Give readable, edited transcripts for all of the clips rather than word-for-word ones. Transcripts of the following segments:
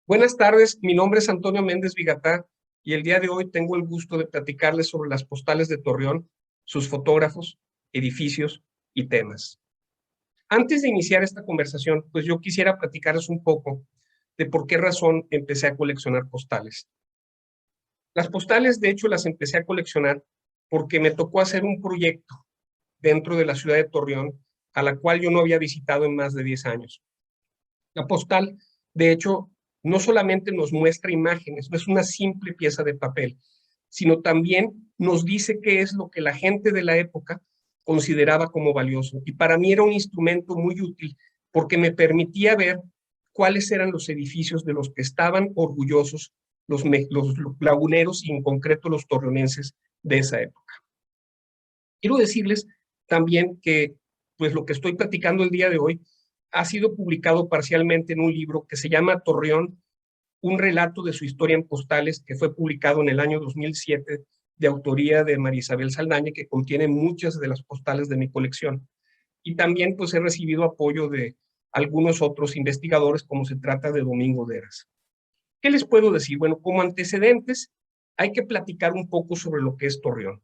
Buenas tardes, mi nombre es Antonio Méndez Vigatá y el día de hoy tengo el gusto de platicarles sobre las postales de Torreón, sus fotógrafos, edificios y temas. Antes de iniciar esta conversación, pues yo quisiera platicarles un poco de por qué razón empecé a coleccionar postales. Las postales, de hecho, las empecé a coleccionar porque me tocó hacer un proyecto dentro de la ciudad de Torreón, a la cual yo no había visitado en más de 10 años. La postal, de hecho, no solamente nos muestra imágenes, no es una simple pieza de papel, sino también nos dice qué es lo que la gente de la época consideraba como valioso. Y para mí era un instrumento muy útil porque me permitía ver cuáles eran los edificios de los que estaban orgullosos los laguneros y en concreto los torreonenses de esa época. Quiero decirles también que pues lo que estoy platicando el día de hoy ha sido publicado parcialmente en un libro que se llama Torreón, un relato de su historia en postales, que fue publicado en el año 2007 de autoría de María Isabel Saldaña, que contiene muchas de las postales de mi colección. Y también pues he recibido apoyo de algunos otros investigadores, como se trata de Domingo Deras. ¿Qué les puedo decir? Bueno, como antecedentes, hay que platicar un poco sobre lo que es Torreón.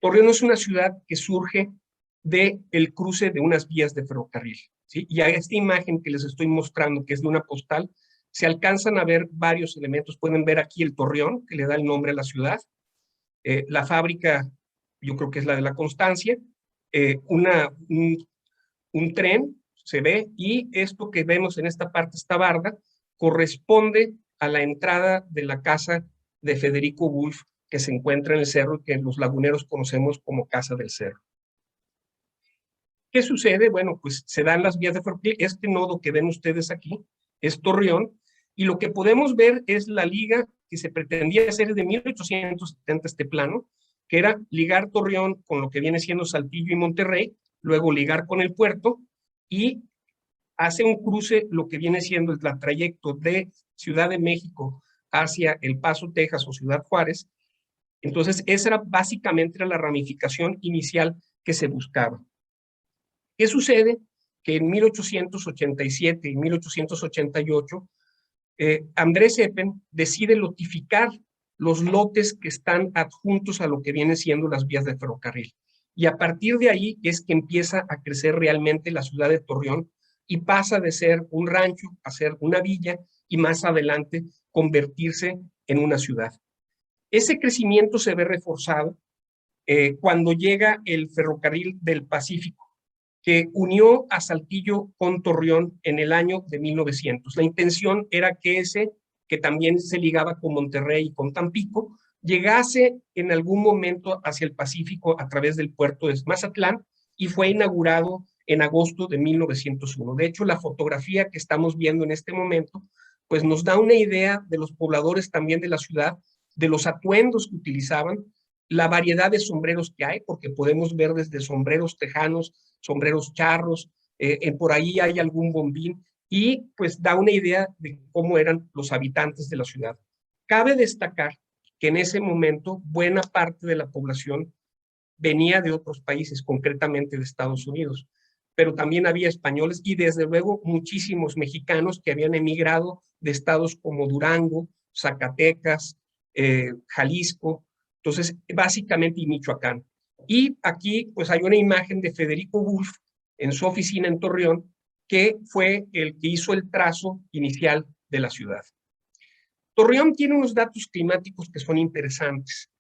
Torreón es una ciudad que surge del cruce de unas vías de ferrocarril, ¿sí? Y a esta imagen que les estoy mostrando, que es de una postal, se alcanzan a ver varios elementos. Pueden ver aquí el torreón, que le da el nombre a la ciudad, la fábrica, yo creo que es la de la Constancia, un tren, se ve, y esto que vemos en esta parte, esta barda, corresponde a la entrada de la casa de Federico Wolf, que se encuentra en el cerro y que los laguneros conocemos como Casa del Cerro. ¿Qué sucede? Bueno, pues se dan las vías de ferrocarril. Este nodo que ven ustedes aquí es Torreón, y lo que podemos ver es la liga que se pretendía hacer desde 1870, este plano, que era ligar Torreón con lo que viene siendo Saltillo y Monterrey, luego ligar con el puerto, y hace un cruce, lo que viene siendo el trayecto de Ciudad de México hacia El Paso, Texas o Ciudad Juárez. Entonces, esa era básicamente la ramificación inicial que se buscaba. ¿Qué sucede? Que en 1887 y 1888, Andrés Eppen decide lotificar los lotes que están adjuntos a lo que vienen siendo las vías de ferrocarril. Y a partir de ahí es que empieza a crecer realmente la ciudad de Torreón y pasa de ser un rancho a ser una villa y más adelante convertirse en una ciudad. Ese crecimiento se ve reforzado cuando llega el ferrocarril del Pacífico, que unió a Saltillo con Torreón en el año de 1900. La intención era que ese, que también se ligaba con Monterrey y con Tampico, llegase en algún momento hacia el Pacífico a través del puerto de Mazatlán, y fue inaugurado en agosto de 1901. De hecho, la fotografía que estamos viendo en este momento, pues nos da una idea de los pobladores también de la ciudad, de los atuendos que utilizaban, la variedad de sombreros que hay, porque podemos ver desde sombreros tejanos, sombreros charros, por ahí hay algún bombín, y pues da una idea de cómo eran los habitantes de la ciudad. Cabe destacar que en ese momento buena parte de la población venía de otros países, concretamente de Estados Unidos, pero también había españoles y desde luego muchísimos mexicanos que habían emigrado de estados como Durango, Zacatecas, Jalisco, entonces básicamente y Michoacán. Y aquí pues hay una imagen de Federico Wolf en su oficina en Torreón, que fue el que hizo el trazo inicial de la ciudad. Torreón tiene unos datos climáticos que son interesantes.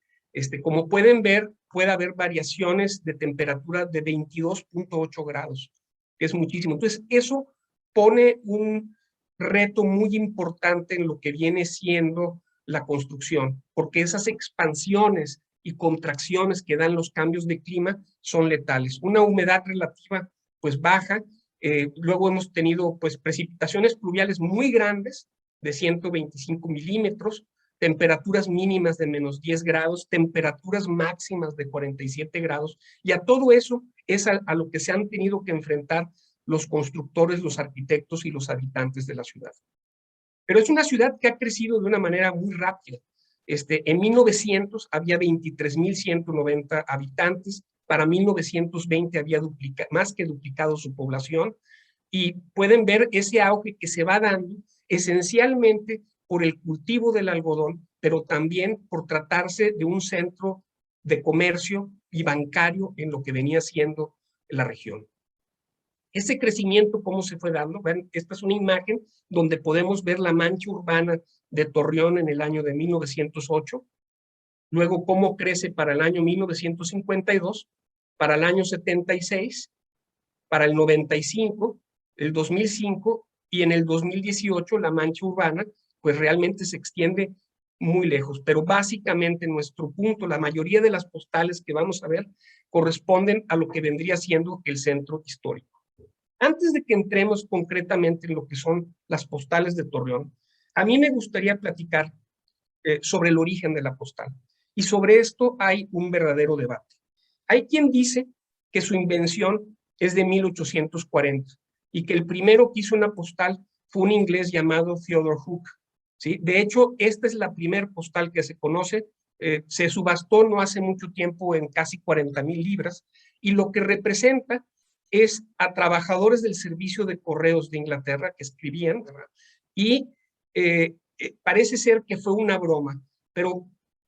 Como pueden ver, puede haber variaciones de temperatura de 22.8 grados, que es muchísimo. Entonces, eso pone un reto muy importante en lo que viene siendo la construcción, porque esas expansiones y contracciones que dan los cambios de clima son letales. Una humedad relativa pues baja, luego hemos tenido pues precipitaciones pluviales muy grandes de 125 milímetros, temperaturas mínimas de menos 10 grados, temperaturas máximas de 47 grados, y a todo eso es a lo que se han tenido que enfrentar los constructores, los arquitectos y los habitantes de la ciudad. Pero es una ciudad que ha crecido de una manera muy rápida. En 1900 había 23.190 habitantes, para 1920 había más que duplicado su población, y pueden ver ese auge que se va dando esencialmente por el cultivo del algodón, pero también por tratarse de un centro de comercio y bancario en lo que venía siendo la región. Ese crecimiento, ¿cómo se fue dando? Bueno, esta es una imagen donde podemos ver la mancha urbana de Torreón en el año de 1908, luego cómo crece para el año 1952, para el año 76, para el 95, el 2005 y en el 2018 la mancha urbana pues realmente se extiende muy lejos, pero básicamente nuestro punto, la mayoría de las postales que vamos a ver corresponden a lo que vendría siendo el centro histórico. Antes de que entremos concretamente en lo que son las postales de Torreón, a mí me gustaría platicar sobre el origen de la postal. Y sobre esto hay un verdadero debate. Hay quien dice que su invención es de 1840 y que el primero que hizo una postal fue un inglés llamado Theodore Hook. ¿Sí? De hecho, esta es la primera postal que se conoce. Se subastó no hace mucho tiempo en casi 40,000 libras y lo que representa es a trabajadores del servicio de correos de Inglaterra que escribían, ¿verdad? Y parece ser que fue una broma, pero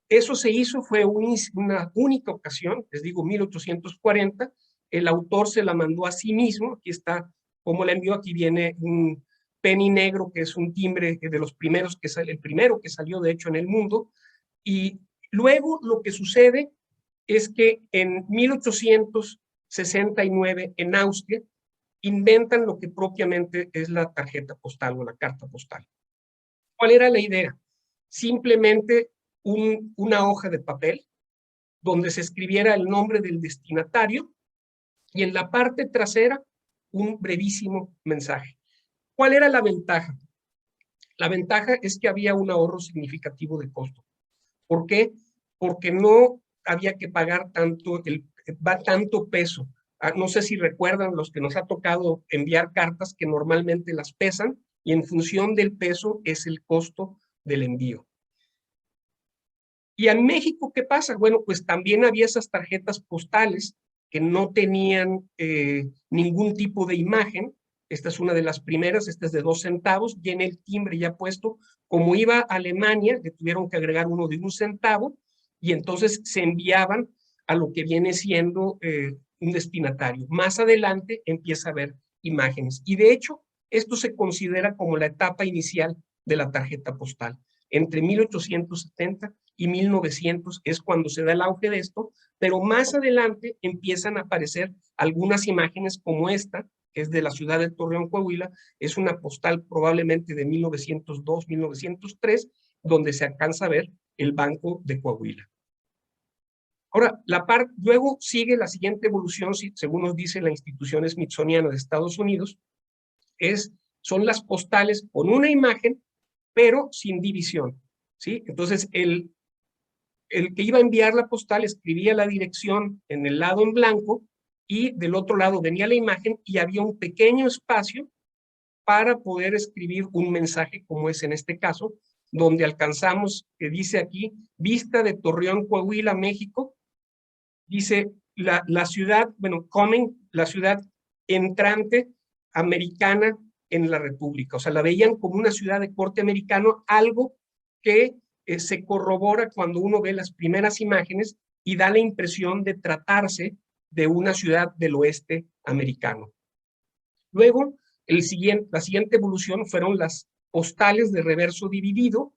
eso se hizo, fue una única ocasión, les digo 1840, el autor se la mandó a sí mismo, aquí está cómo la envió, aquí viene un penny negro que es un timbre de los primeros, que el primero que salió de hecho en el mundo, y luego lo que sucede es que en 1869 en Austria inventan lo que propiamente es la tarjeta postal o la carta postal. ¿Cuál era la idea? Simplemente una hoja de papel donde se escribiera el nombre del destinatario y en la parte trasera un brevísimo mensaje. ¿Cuál era la ventaja? La ventaja es que había un ahorro significativo de costo. ¿Por qué? Porque no había que pagar tanto peso. No sé si recuerdan los que nos ha tocado enviar cartas que normalmente las pesan y en función del peso es el costo del envío. ¿Y en México qué pasa? Bueno, pues también había esas tarjetas postales que no tenían ningún tipo de imagen. Esta es una de las primeras, esta es de 2 centavos, viene el timbre ya puesto. Como iba a Alemania, le tuvieron que agregar uno de 1 centavo y entonces se enviaban a lo que viene siendo un destinatario. Más adelante empieza a haber imágenes. Y de hecho, esto se considera como la etapa inicial de la tarjeta postal. Entre 1870 y 1900 es cuando se da el auge de esto, pero más adelante empiezan a aparecer algunas imágenes como esta, que es de la ciudad de Torreón, Coahuila, es una postal probablemente de 1902, 1903, donde se alcanza a ver el Banco de Coahuila. Ahora, luego sigue la siguiente evolución, según nos dice la institución Smithsoniana de Estados Unidos, son las postales con una imagen, pero sin división, ¿sí? Entonces, el que iba a enviar la postal escribía la dirección en el lado en blanco y del otro lado venía la imagen y había un pequeño espacio para poder escribir un mensaje como es en este caso, donde alcanzamos, que dice aquí, vista de Torreón, Coahuila, México, dice la ciudad, bueno, la ciudad entrante americana en la República. O sea, la veían como una ciudad de corte americano, algo que se corrobora cuando uno ve las primeras imágenes y da la impresión de tratarse de una ciudad del oeste americano. Luego, la siguiente evolución fueron las postales de reverso dividido,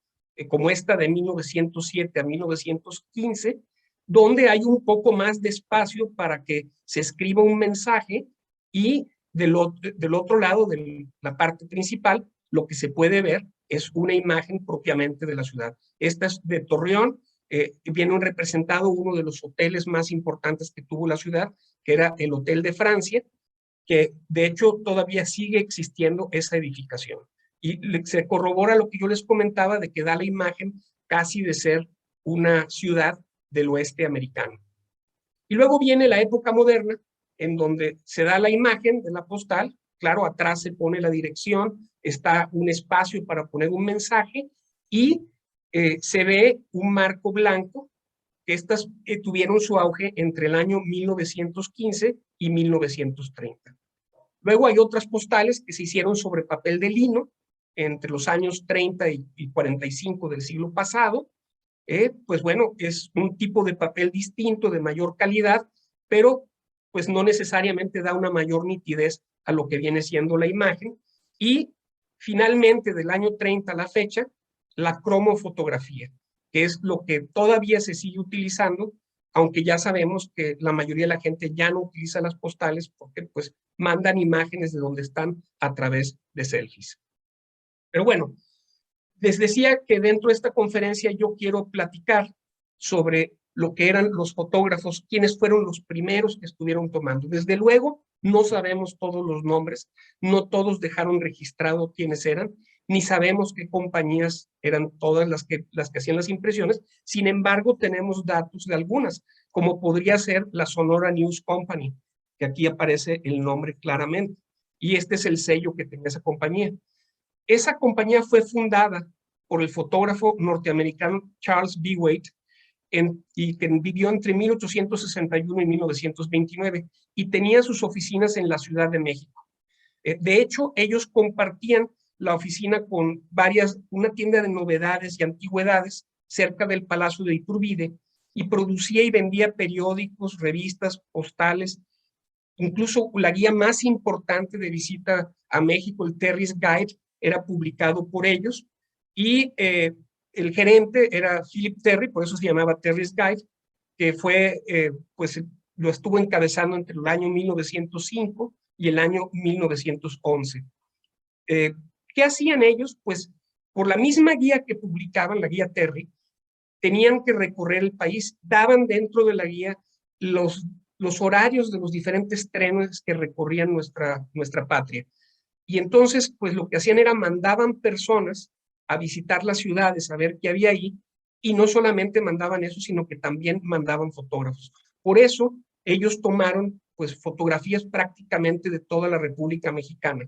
como esta de 1907 a 1915, donde hay un poco más de espacio para que se escriba un mensaje y del otro lado, de la parte principal, lo que se puede ver es una imagen propiamente de la ciudad. Esta es de Torreón, viene representado uno de los hoteles más importantes que tuvo la ciudad, que era el Hotel de Francia, que de hecho todavía sigue existiendo esa edificación. Y se corrobora lo que yo les comentaba de que da la imagen casi de ser una ciudad del oeste americano. Y luego viene la época moderna, en donde se da la imagen de la postal, claro, atrás se pone la dirección, está un espacio para poner un mensaje y se ve un marco blanco, que estas tuvieron su auge entre el año 1915 y 1930. Luego hay otras postales que se hicieron sobre papel de lino, entre los años 30 y 45 del siglo pasado. Pues bueno, es un tipo de papel distinto, de mayor calidad, pero pues no necesariamente da una mayor nitidez a lo que viene siendo la imagen. Y finalmente, del año 30 a la fecha, la cromofotografía, que es lo que todavía se sigue utilizando, aunque ya sabemos que la mayoría de la gente ya no utiliza las postales porque pues mandan imágenes de donde están a través de selfies. Pero bueno, les decía que dentro de esta conferencia yo quiero platicar sobre lo que eran los fotógrafos, quiénes fueron los primeros que estuvieron tomando. Desde luego, no sabemos todos los nombres, no todos dejaron registrado quiénes eran, ni sabemos qué compañías eran todas las que hacían las impresiones. Sin embargo, tenemos datos de algunas, como podría ser la Sonora News Company, que aquí aparece el nombre claramente, y este es el sello que tenía esa compañía. Esa compañía fue fundada por el fotógrafo norteamericano Charles B. Waite, y que vivió entre 1861 y 1929 y tenía sus oficinas en la Ciudad de México. De hecho, ellos compartían la oficina con una tienda de novedades y antigüedades cerca del Palacio de Iturbide, y producía y vendía periódicos, revistas, postales, incluso la guía más importante de visita a México, el Terry's Guide, era publicado por ellos, y el gerente era Philip Terry, por eso se llamaba Terry's Guide, que fue, pues lo estuvo encabezando entre el año 1905 y el año 1911. ¿Qué hacían ellos? Pues por la misma guía que publicaban, la guía Terry, tenían que recorrer el país, daban dentro de la guía los horarios de los diferentes trenes que recorrían nuestra patria. Y entonces, pues lo que hacían era mandaban personas a visitar las ciudades, a ver qué había ahí, y no solamente mandaban eso, sino que también mandaban fotógrafos. Por eso, ellos tomaron pues fotografías prácticamente de toda la República Mexicana.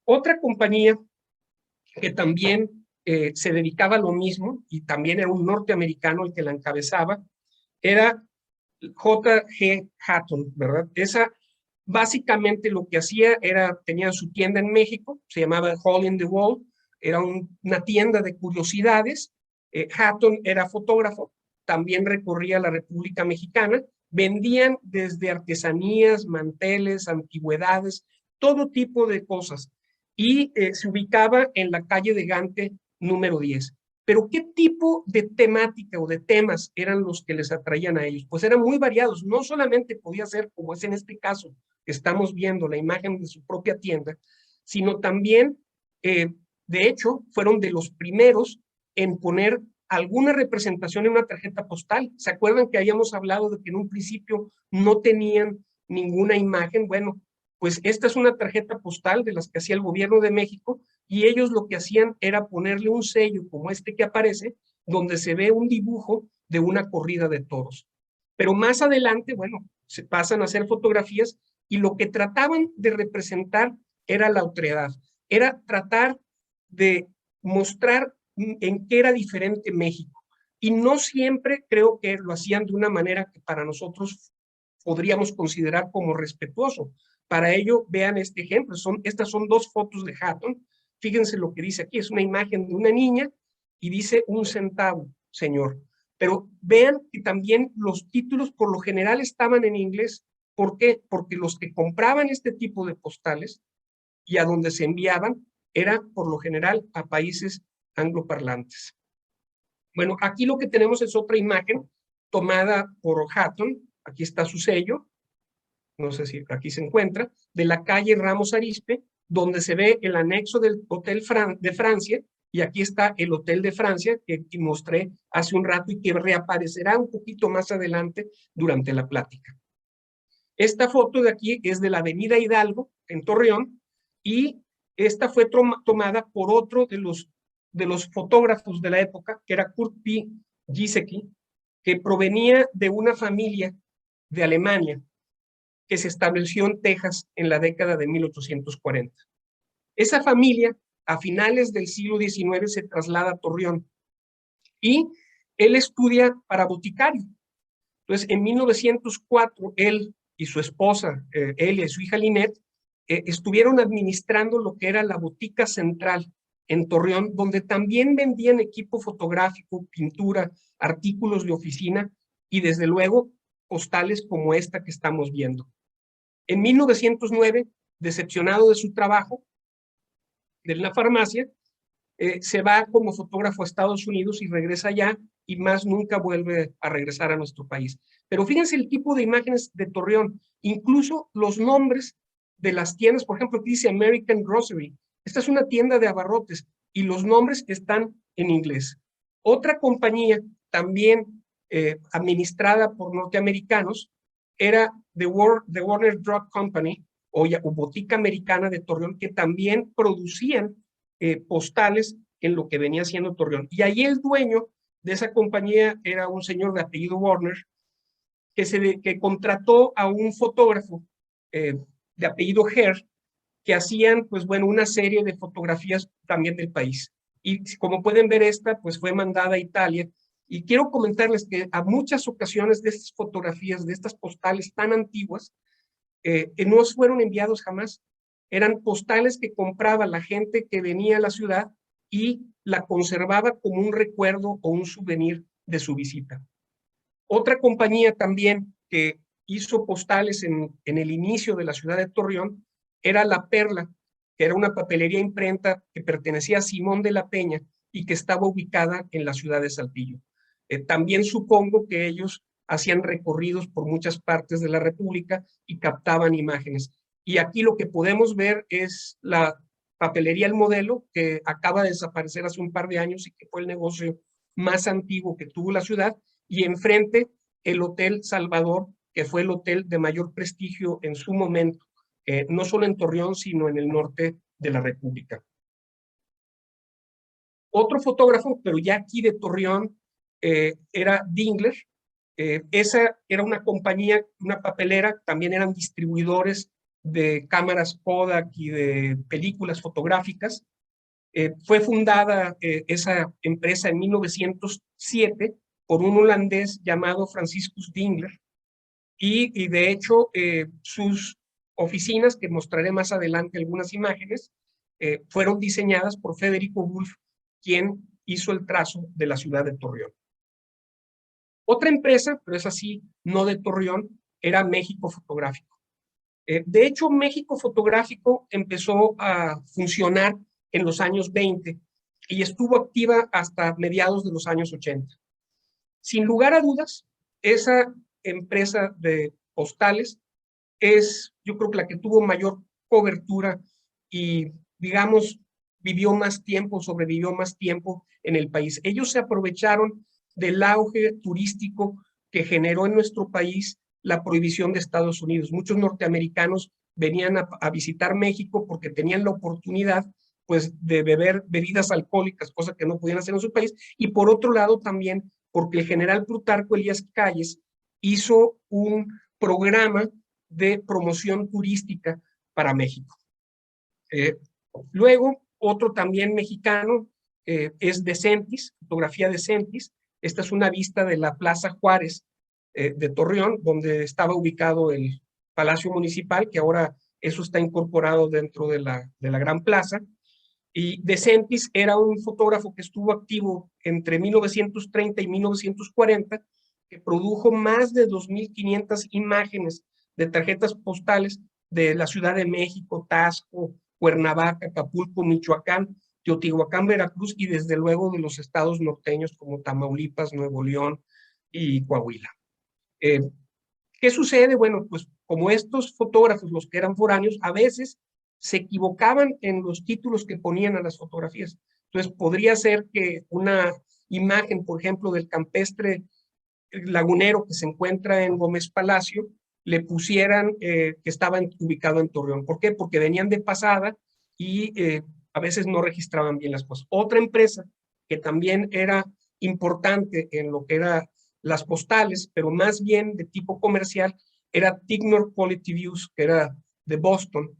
Otra compañía que también se dedicaba a lo mismo, y también era un norteamericano el que la encabezaba, era J.G. Hatton, ¿verdad? Esa básicamente lo que hacía era, tenía su tienda en México, se llamaba Hole in the Wall, era una tienda de curiosidades. Hatton era fotógrafo, también recorría la República Mexicana, vendían desde artesanías, manteles, antigüedades, todo tipo de cosas, y se ubicaba en la calle de Gante número 10. Pero ¿qué tipo de temática o de temas eran los que les atraían a ellos? Pues eran muy variados, no solamente podía ser, como es en este caso, que estamos viendo la imagen de su propia tienda, sino también, de hecho, fueron de los primeros en poner alguna representación en una tarjeta postal. ¿Se acuerdan que habíamos hablado de que en un principio no tenían ninguna imagen? Bueno, pues esta es una tarjeta postal de las que hacía el gobierno de México, y ellos lo que hacían era ponerle un sello como este que aparece, donde se ve un dibujo de una corrida de toros. Pero más adelante, bueno, se pasan a hacer fotografías, y lo que trataban de representar era la otredad, era tratar de mostrar en qué era diferente México. Y no siempre creo que lo hacían de una manera que para nosotros podríamos considerar como respetuoso. Para ello, vean este ejemplo. Estas son dos fotos de Hatton. Fíjense lo que dice aquí. Es una imagen de una niña y dice 1 centavo, señor. Pero vean que también los títulos por lo general estaban en inglés. ¿Por qué? Porque los que compraban este tipo de postales y a donde se enviaban era por lo general a países angloparlantes. Bueno, aquí lo que tenemos es otra imagen tomada por Hatton. Aquí está su sello, no sé si aquí se encuentra, de la calle Ramos Arizpe, donde se ve el anexo del Hotel de Francia, y aquí está el Hotel de Francia que mostré hace un rato y que reaparecerá un poquito más adelante durante la plática. Esta foto de aquí es de la Avenida Hidalgo, en Torreón, y esta fue tomada por otro de los fotógrafos de la época, que era Kurt P. Giesecke, que provenía de una familia de Alemania que se estableció en Texas en la década de 1840. Esa familia, a finales del siglo XIX, se traslada a Torreón, y él estudia para boticario. Entonces, en 1904, él y su esposa, él y su hija Lynette, estuvieron administrando lo que era la botica central en Torreón, donde también vendían equipo fotográfico, pintura, artículos de oficina y desde luego postales como esta que estamos viendo. En 1909, decepcionado de su trabajo de la farmacia, se va como fotógrafo a Estados Unidos y regresa allá y más nunca vuelve a regresar a nuestro país. Pero fíjense el tipo de imágenes de Torreón, incluso los nombres de las tiendas, por ejemplo, aquí dice American Grocery. Esta es una tienda de abarrotes y los nombres están en inglés. Otra compañía también administrada por norteamericanos era The Warner Drug Company o Botica Americana de Torreón, que también producían postales en lo que venía siendo Torreón. Y ahí el dueño de esa compañía era un señor de apellido Warner, que contrató a un fotógrafo de apellido Herr, que hacían, pues bueno, una serie de fotografías también del país. Y como pueden ver, esta pues fue mandada a Italia. Y quiero comentarles que a muchas ocasiones de estas fotografías, de estas postales tan antiguas, no fueron enviados jamás. Eran postales que compraba la gente que venía a la ciudad y la conservaba como un recuerdo o un souvenir de su visita. Otra compañía también que hizo postales en el inicio de la ciudad de Torreón era La Perla, que era una papelería imprenta que pertenecía a Simón de la Peña y que estaba ubicada en la ciudad de Saltillo. También supongo que ellos hacían recorridos por muchas partes de la República y captaban imágenes. Y aquí lo que podemos ver es la papelería El Modelo, que acaba de desaparecer hace un par de años y que fue el negocio más antiguo que tuvo la ciudad, y enfrente el Hotel Salvador, que fue el hotel de mayor prestigio en su momento, no solo en Torreón, sino en el norte de la República. Otro fotógrafo, pero ya aquí de Torreón, era Dingler. Esa era una compañía, una papelera, también eran distribuidores de cámaras Kodak y de películas fotográficas. Fue fundada esa empresa en 1907 por un holandés llamado Franciscus Dingler, y de hecho sus oficinas, que mostraré más adelante algunas imágenes, fueron diseñadas por Federico Wolf, quien hizo el trazo de la ciudad de Torreón. Otra empresa, pero es así, no de Torreón, era México Fotográfico. De hecho, México Fotográfico empezó a funcionar en los años 20 y estuvo activa hasta mediados de los años 80. Sin lugar a dudas, esa empresa de postales es, yo creo que la que tuvo mayor cobertura y, digamos, vivió más tiempo, sobrevivió más tiempo en el país. Ellos se aprovecharon del auge turístico que generó en nuestro país la prohibición de Estados Unidos. Muchos norteamericanos venían a visitar México porque tenían la oportunidad, pues, de beber bebidas alcohólicas, cosa que no podían hacer en su país, y por otro lado también porque el general Plutarco Elías Calles hizo un programa de promoción turística para México. Luego, otro también mexicano es Decentis, fotografía Decentis. Esta es una vista de la Plaza Juárez de Torreón, donde estaba ubicado el Palacio Municipal, que ahora eso está incorporado dentro de la Gran Plaza. Y Decentis era un fotógrafo que estuvo activo entre 1930 y 1940, que produjo más de 2.500 imágenes de tarjetas postales de la Ciudad de México, Taxco, Cuernavaca, Acapulco, Michoacán, Teotihuacán, Veracruz y desde luego de los estados norteños como Tamaulipas, Nuevo León y Coahuila. ¿Qué sucede? Bueno, pues como estos fotógrafos, los que eran foráneos, a veces se equivocaban en los títulos que ponían a las fotografías. Entonces podría ser que una imagen, por ejemplo, del campestre lagunero que se encuentra en Gómez Palacio, le pusieran que estaba ubicado en Torreón. ¿Por qué? Porque venían de pasada y a veces no registraban bien las cosas. Otra empresa que también era importante en lo que era las postales, pero más bien de tipo comercial, era Tignor Quality Views, que era de Boston.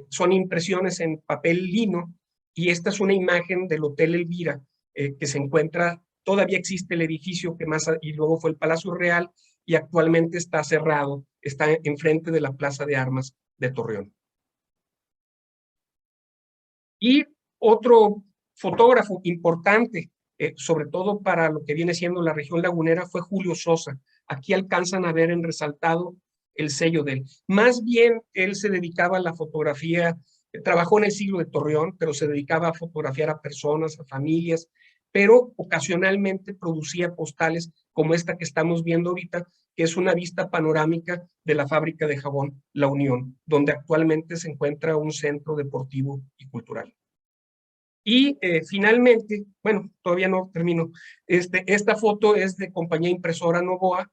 Son impresiones en papel lino y esta es una imagen del Hotel Elvira, que se encuentra, todavía existe el edificio que más, y luego fue el Palacio Real y actualmente está cerrado, está enfrente de la Plaza de Armas de Torreón. Y otro fotógrafo importante, sobre todo para lo que viene siendo la región lagunera, fue Julio Sosa. Aquí alcanzan a ver en resaltado el sello de él. Más bien, él se dedicaba a la fotografía, trabajó en el siglo de Torreón, pero se dedicaba a fotografiar a personas, a familias, pero ocasionalmente producía postales como esta que estamos viendo ahorita, que es una vista panorámica de la fábrica de jabón La Unión, donde actualmente se encuentra un centro deportivo y cultural. Y finalmente, bueno, todavía no termino, esta foto es de compañía impresora Novoa.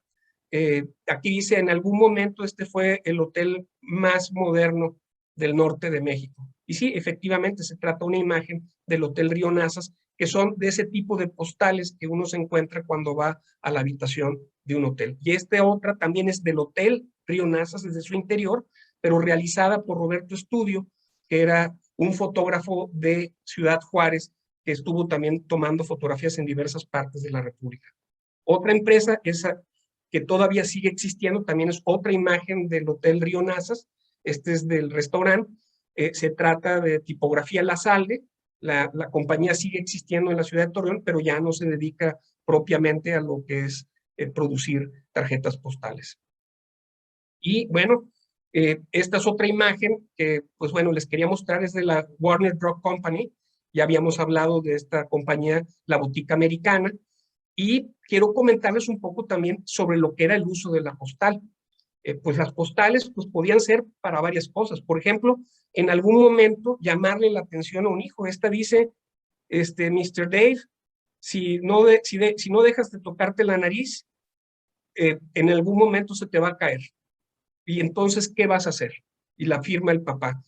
Aquí dice, en algún momento este fue el hotel más moderno del norte de México. Y sí, efectivamente se trata de una imagen del Hotel Río Nazas, que son de ese tipo de postales que uno se encuentra cuando va a la habitación de un hotel. Y esta otra también es del Hotel Río Nazas, desde su interior, pero realizada por Roberto Estudio, que era un fotógrafo de Ciudad Juárez, que estuvo también tomando fotografías en diversas partes de la República. Otra empresa, esa que todavía sigue existiendo, también es otra imagen del Hotel Río Nazas, este es del restaurante, se trata de Tipografía La Salve, la compañía sigue existiendo en la ciudad de Torreón, pero ya no se dedica propiamente a lo que es producir tarjetas postales. Y bueno, esta es otra imagen que, pues bueno, les quería mostrar, es de la Warner Drug Company. Ya habíamos hablado de esta compañía, la Botica Americana, y quiero comentarles un poco también sobre lo que era el uso de la postal. Pues las postales pues podían ser para varias cosas. Por ejemplo, en algún momento llamarle la atención a un hijo. Esta dice, Mr. Dave, si no dejas de tocarte la nariz, en algún momento se te va a caer. Y entonces, ¿qué vas a hacer? Y la firma el papá.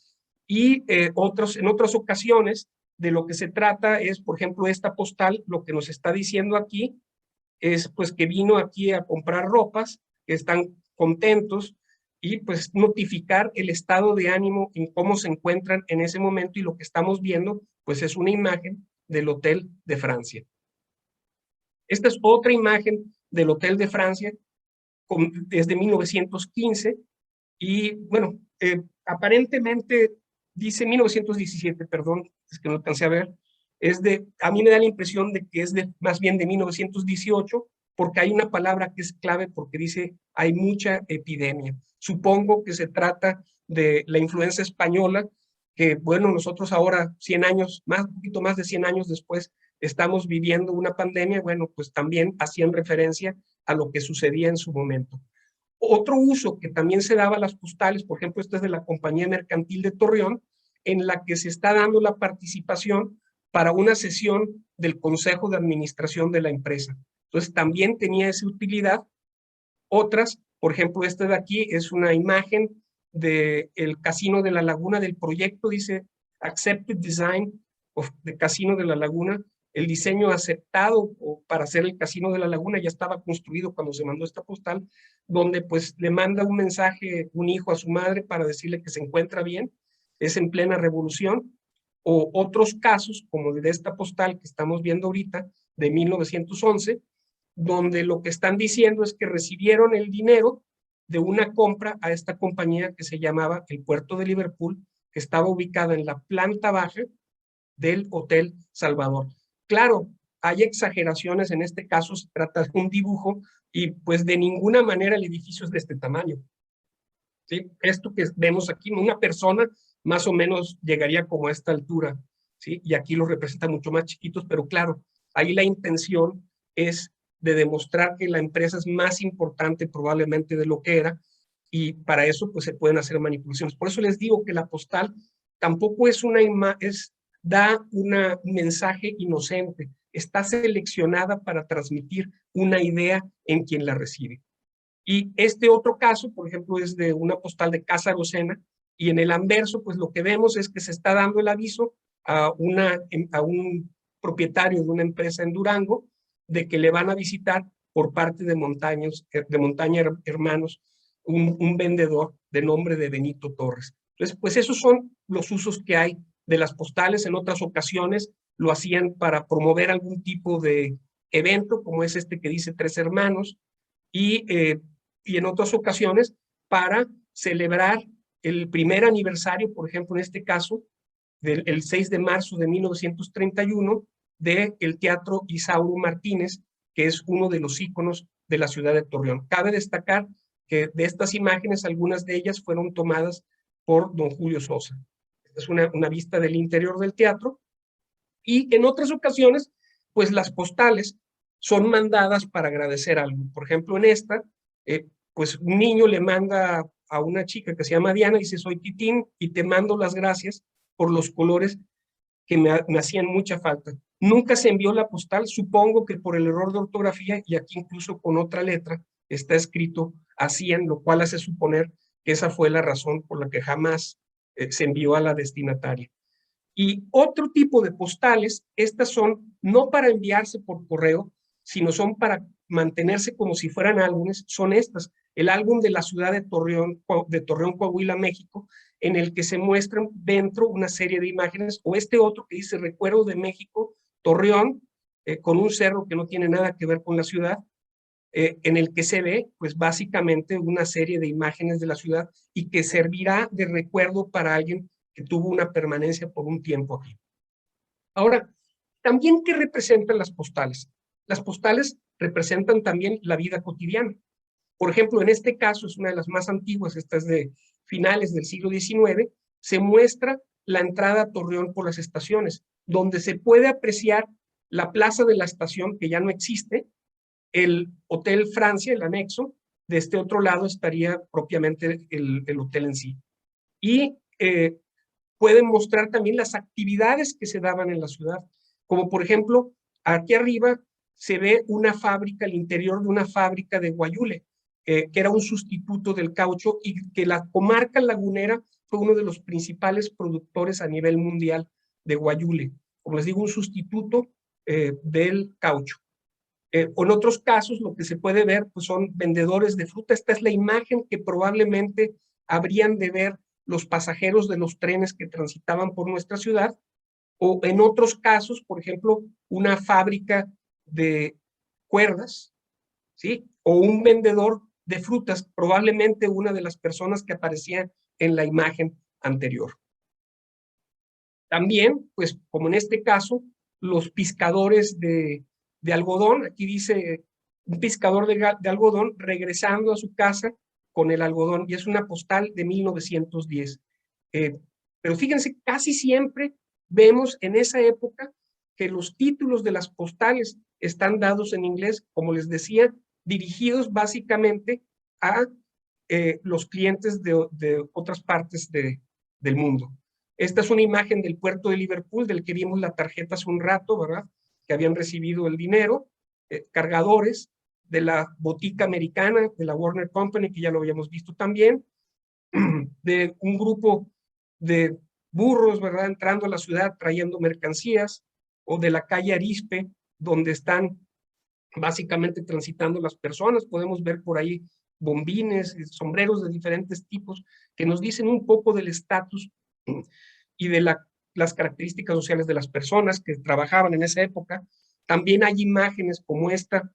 Y en otras ocasiones, de lo que se trata es, por ejemplo, esta postal, lo que nos está diciendo aquí es pues que vino aquí a comprar ropas, que están contentos, y pues notificar el estado de ánimo en cómo se encuentran en ese momento, y lo que estamos viendo pues es una imagen del Hotel de Francia. Esta es otra imagen del Hotel de Francia desde 1915, y bueno, aparentemente dice 1917, perdón, es que no alcancé a ver, a mí me da la impresión de que es más bien de 1918, porque hay una palabra que es clave, porque dice hay mucha epidemia. Supongo que se trata de la influenza española, que bueno, nosotros ahora 100 años, un poquito más de 100 años después, estamos viviendo una pandemia. Bueno, pues también hacían referencia a lo que sucedía en su momento. Otro uso que también se daba a las postales, por ejemplo, esta es de la Compañía Mercantil de Torreón, en la que se está dando la participación para una sesión del Consejo de Administración de la empresa. Entonces, también tenía esa utilidad. Otras, por ejemplo, esta de aquí es una imagen del Casino de la Laguna, del proyecto, dice Accepted Design of the Casino de la Laguna. El diseño aceptado para hacer el Casino de la Laguna ya estaba construido cuando se mandó esta postal, donde pues le manda un mensaje un hijo a su madre para decirle que se encuentra bien, es en plena revolución. O otros casos, como de esta postal que estamos viendo ahorita, de 1911, donde lo que están diciendo es que recibieron el dinero de una compra a esta compañía que se llamaba el Puerto de Liverpool, que estaba ubicada en la planta baja del Hotel Salvador. Claro, hay exageraciones, en este caso se trata de un dibujo, y pues de ninguna manera el edificio es de este tamaño. ¿Sí? Esto que vemos aquí, una persona más o menos llegaría como a esta altura, ¿sí? Y aquí lo representa mucho más chiquitos, pero claro, ahí la intención es de demostrar que la empresa es más importante probablemente de lo que era, y para eso pues se pueden hacer manipulaciones. Por eso les digo que la postal tampoco es da un mensaje inocente, está seleccionada para transmitir una idea en quien la recibe. Y este otro caso, por ejemplo, es de una postal de Casa Rosena, y en el anverso, pues lo que vemos es que se está dando el aviso a un propietario de una empresa en Durango de que le van a visitar por parte de Montaña Hermanos un vendedor de nombre de Benito Torres. Entonces, pues esos son los usos que hay de las postales. En otras ocasiones lo hacían para promover algún tipo de evento, como es este que dice Tres Hermanos, y en otras ocasiones para celebrar el primer aniversario, por ejemplo, en este caso, el 6 de marzo de 1931 del Teatro Isauro Martínez, que es uno de los íconos de la ciudad de Torreón. Cabe destacar que de estas imágenes, algunas de ellas fueron tomadas por don Julio Sosa. Esta es una vista del interior del teatro. Y en otras ocasiones, pues las postales son mandadas para agradecer algo. Por ejemplo, en esta, pues un niño le manda a una chica que se llama Diana y dice: soy Titín y te mando las gracias por los colores que me hacían mucha falta. Nunca se envió la postal, supongo que por el error de ortografía, y aquí incluso con otra letra está escrito hacían, lo cual hace suponer que esa fue la razón por la que jamás se envió a la destinataria. Y otro tipo de postales, estas son no para enviarse por correo, sino son para mantenerse como si fueran álbumes, son estas. El álbum de la ciudad de Torreón, Coahuila, México, en el que se muestran dentro una serie de imágenes, o este otro que dice Recuerdo de México, Torreón, con un cerro que no tiene nada que ver con la ciudad, en el que se ve, pues básicamente una serie de imágenes de la ciudad y que servirá de recuerdo para alguien que tuvo una permanencia por un tiempo aquí. Ahora, también, ¿qué representan las postales? Las postales representan también la vida cotidiana. Por ejemplo, en este caso es una de las más antiguas, esta es de finales del siglo XIX, se muestra la entrada a Torreón por las estaciones, donde se puede apreciar la plaza de la estación, que ya no existe, el Hotel Francia, el anexo, de este otro lado estaría propiamente el hotel en sí. Y pueden mostrar también las actividades que se daban en la ciudad, como por ejemplo, aquí arriba se ve una fábrica, el interior de una fábrica de guayule, que era un sustituto del caucho y que la comarca lagunera fue uno de los principales productores a nivel mundial de guayule. Como les digo, un sustituto del caucho. O en otros casos, lo que se puede ver pues son vendedores de fruta. Esta es la imagen que probablemente habrían de ver los pasajeros de los trenes que transitaban por nuestra ciudad, o en otros casos, por ejemplo, una fábrica de cuerdas, ¿sí? O un vendedor de frutas, probablemente una de las personas que aparecía en la imagen anterior. También, pues como en este caso, los pescadores de algodón, aquí dice un pescador de algodón regresando a su casa con el algodón, y es una postal de 1910. Pero fíjense, casi siempre vemos en esa época que los títulos de las postales están dados en inglés, como les decía, dirigidos básicamente a los clientes de otras partes del mundo. Esta es una imagen del puerto de Liverpool, del que vimos la tarjeta hace un rato, ¿verdad? Que habían recibido el dinero, cargadores de la botica americana, de la Warner Company, que ya lo habíamos visto también, de un grupo de burros, ¿verdad? Entrando a la ciudad trayendo mercancías, o de la calle Arispe, donde están básicamente transitando las personas. Podemos ver por ahí bombines, sombreros de diferentes tipos, que nos dicen un poco del estatus y de las características sociales de las personas que trabajaban en esa época. También hay imágenes como esta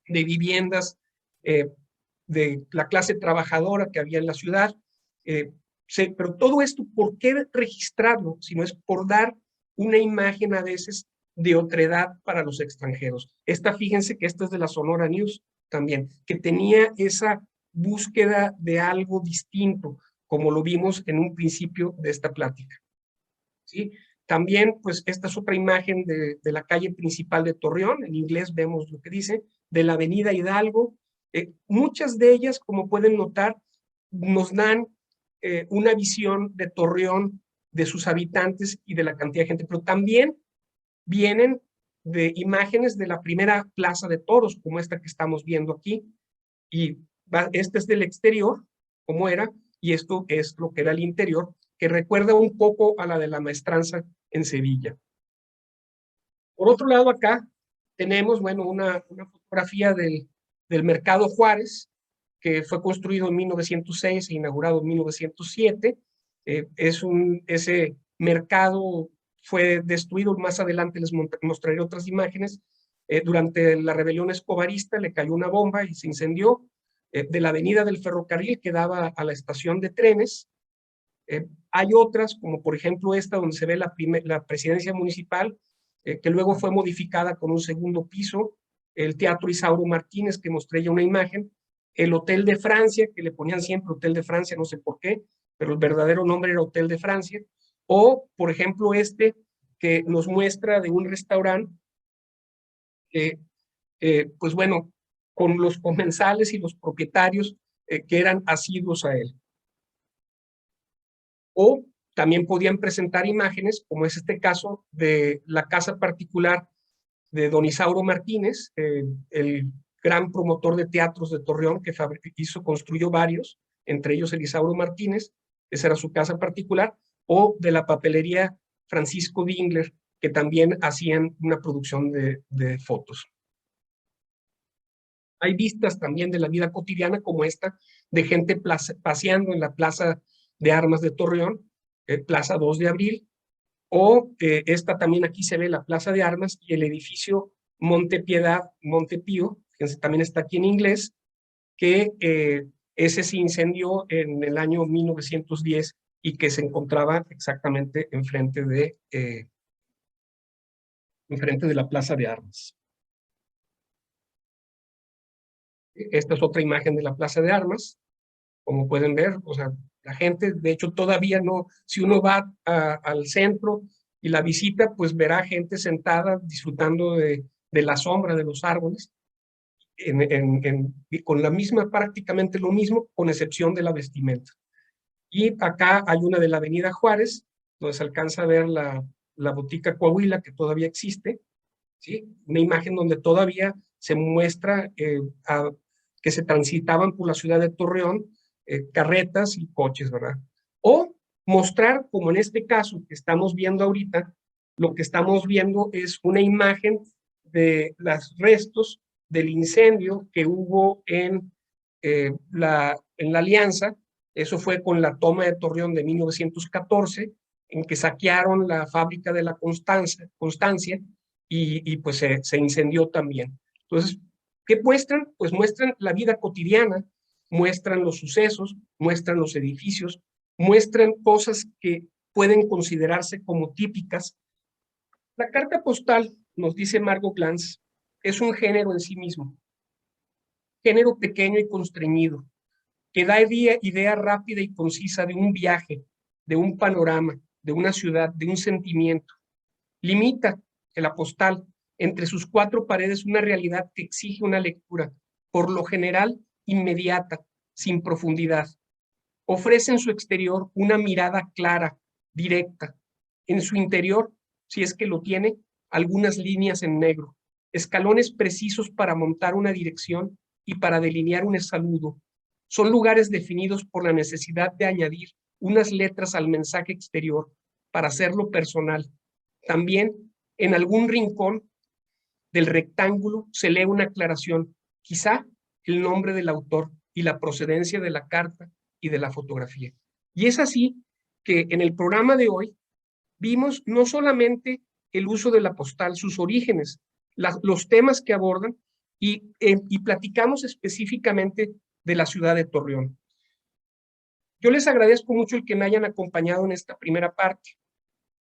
de viviendas de la clase trabajadora que había en la ciudad. Pero todo esto, ¿por qué registrarlo? Si no es por dar una imagen a veces de otredad para los extranjeros. Fíjense que esta es de la Sonora News también, que tenía esa búsqueda de algo distinto, como lo vimos en un principio de esta plática. ¿Sí? También, pues, esta es otra imagen de la calle principal de Torreón. En inglés vemos lo que dice, de la avenida Hidalgo. Muchas de ellas, como pueden notar, nos dan una visión de Torreón, de sus habitantes y de la cantidad de gente, pero también vienen de imágenes de la primera plaza de toros, como esta que estamos viendo aquí, y este es del exterior, como era, y esto es lo que era el interior, que recuerda un poco a la de la maestranza en Sevilla. Por otro lado, acá tenemos, bueno, una fotografía del Mercado Juárez, que fue construido en 1906 e inaugurado en 1907. Ese mercado fue destruido. Más adelante les mostraré otras imágenes. Durante la rebelión escobarista le cayó una bomba y se incendió. De la avenida del ferrocarril que daba a la estación de trenes. Hay otras, como por ejemplo esta, donde se ve la presidencia municipal, que luego fue modificada con un segundo piso, el Teatro Isauro Martínez, que mostré ya una imagen, el Hotel de Francia, que le ponían siempre Hotel de Francia, no sé por qué, pero el verdadero nombre era Hotel de Francia, o por ejemplo este, que nos muestra de un restaurante que, pues bueno, con los comensales y los propietarios que eran asiduos a él. O también podían presentar imágenes, como es este caso de la casa particular de don Isauro Martínez, el gran promotor de teatros de Torreón, que construyó varios, entre ellos el Isauro Martínez, esa era su casa particular, o de la papelería Francisco Dingler, que también hacían una producción de fotos. Hay vistas también de la vida cotidiana como esta, de gente paseando en la Plaza de Armas de Torreón, Plaza 2 de Abril, o esta también aquí se ve la Plaza de Armas y el edificio Montepiedad, Montepío, que también está aquí en inglés, que ese se incendió en el año 1910 y que se encontraba exactamente enfrente de la Plaza de Armas. Esta es otra imagen de la Plaza de Armas, como pueden ver, o sea, la gente, de hecho, todavía no, si uno va al centro y la visita, pues verá gente sentada disfrutando de la sombra de los árboles, con la misma, prácticamente lo mismo, con excepción de la vestimenta. Y acá hay una de la Avenida Juárez, donde se alcanza a ver la botica Coahuila, que todavía existe, ¿sí? Una imagen donde todavía se muestra que se transitaban por la ciudad de Torreón carretas y coches, ¿verdad? O mostrar, como en este caso que estamos viendo ahorita, lo que estamos viendo es una imagen de los restos del incendio que hubo en la Alianza. Eso fue con la toma de Torreón de 1914, en que saquearon la fábrica de la Constancia y pues se incendió también. Entonces, ¿qué muestran? Pues muestran la vida cotidiana, muestran los sucesos, muestran los edificios, muestran cosas que pueden considerarse como típicas. La carta postal, nos dice Margot Glantz, es un género en sí mismo, género pequeño y constreñido, que da idea rápida y concisa de un viaje, de un panorama, de una ciudad, de un sentimiento. Limita la postal entre sus cuatro paredes una realidad que exige una lectura, por lo general inmediata, sin profundidad. Ofrece en su exterior una mirada clara, directa. En su interior, si es que lo tiene, algunas líneas en negro, escalones precisos para montar una dirección y para delinear un saludo. Son lugares definidos por la necesidad de añadir unas letras al mensaje exterior para hacerlo personal. También, en algún rincón del rectángulo se lee una aclaración, quizá el nombre del autor y la procedencia de la carta y de la fotografía. Y es así que en el programa de hoy vimos no solamente el uso de la postal, sus orígenes, los temas que abordan y platicamos específicamente de la ciudad de Torreón. Yo les agradezco mucho el que me hayan acompañado en esta primera parte.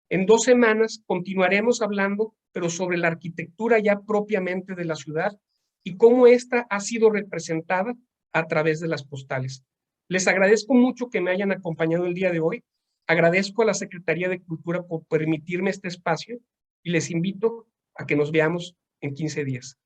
En 2 semanas continuaremos hablando, pero sobre la arquitectura ya propiamente de la ciudad y cómo ésta ha sido representada a través de las postales. Les agradezco mucho que me hayan acompañado el día de hoy. Agradezco a la Secretaría de Cultura por permitirme este espacio y les invito a que nos veamos en 15 días.